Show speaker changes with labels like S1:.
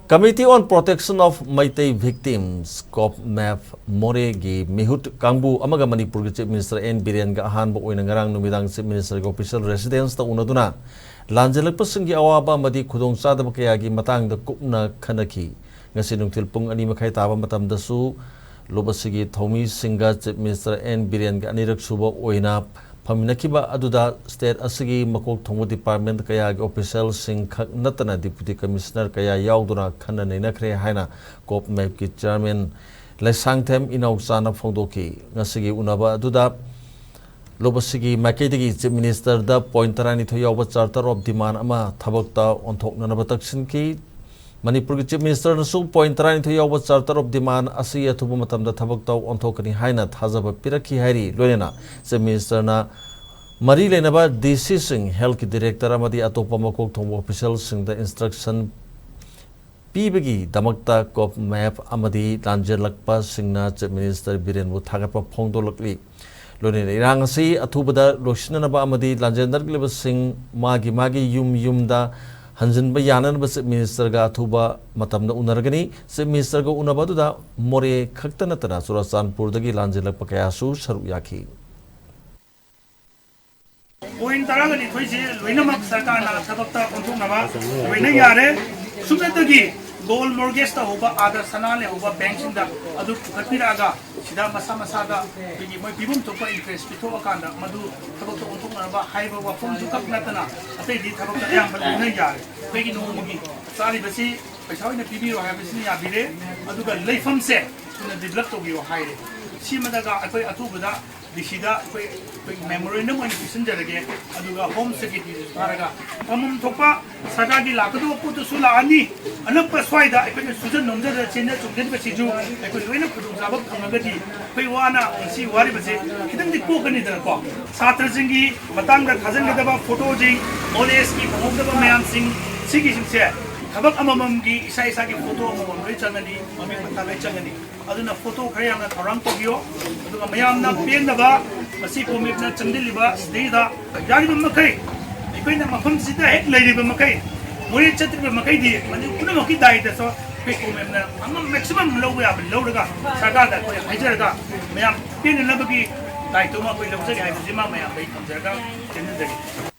S1: Committee on Protection of Maitai Victims (COPMAP) Moregi Mihut Kangbu amaga Manipur Chief Minister N Biren ga ahanba oina ngarang numidang Chief Minister ga official residence ta unaduna lanjalakpasinggi awaba amadi khudongchadaba kayagi matangda kupna khanaki ngasi nungthil pung 2:30 taba matamdasu lobasigi thomi singa Chief Minister N Biren ga anirak suba oina Paminakiba aduda state asigi makok thongbo department kaya gi official sing khak natana deputy commissioner kaya yauduna khana nainakre haina COPMAP ki chairman Laisangthem Inausana phongdoki ngasigi unaba aduda lobasigi makedigi chief minister da pointerani thoyawa charter of demand ama thabakta onthokna nabataksin ki Manipur Chief Minister nasu pointerani thoyawa charter of demand asi athubu matamda thabakta onthokani haina thajaba piraki hairi loinena Chief Minister na Mari Lenaba DC Singh Health Director amadi atopa makok thongbo official sing the instruction pibagi damakta COPMAP amadi lanjelakpa singna Chief Minister Biren bu thagapa phongdolakli loinena irangasi athubada losinanaba amadi lanjendargleba sing magi yumda Hanjinba yanan ba Chief Minister ga athuba matamna unargani Chief Minister ga unabaduda more khaktana tana Churachandpur dagi lanjelakpa kayasu saru yaki
S2: Point taragani thoisi loinamak sarkar na thabakta onthoknaba loina yare sumnatagi gold mortgage ta hoba adar sanale hoba bank sinda adu khatiraga sida masa ga bigi moi bibum topa interest pitho akanda madu thabakta onthoknaba haiba wafum jukak natana atai di thabakta yam loina yare bigi no mugi sari basi paisa hoina bibiro ha basi ya bire aduga leifam se tuna develop to giyo haire simadaga akoi atubada Dishida memorandum on Kisanjarage, Aduga Home Secretary Paraga, Amum Topa, Sagagi Lakado put to Sulani, Anapa Swida, I could Susan Nomza, China to get the Siju, I could win up to Zabak Kamagati, Paywana, and see what it was it. He didn't cook any other call. Satrazingi, Matanga, Kazan Gadaba, Photoji, Oleski, Homdaba Man Sing, Sigi said. Habak Amamgi, Isaki photo on Richangani, Mami Changani. Aduna photo kaya na tharang pagyo aduga mayam na pienaba masi komit na chandiliba sdeda yari makai ikoina mafam sida hek leiriba makai muri chatriba makai di mani kuna maki dai da so pe komit na maximum low ya low daga saga da ko hajar da mayam pien na bagi dai to ma ko low jagi hai jima mayam bai kam jaga chen jagi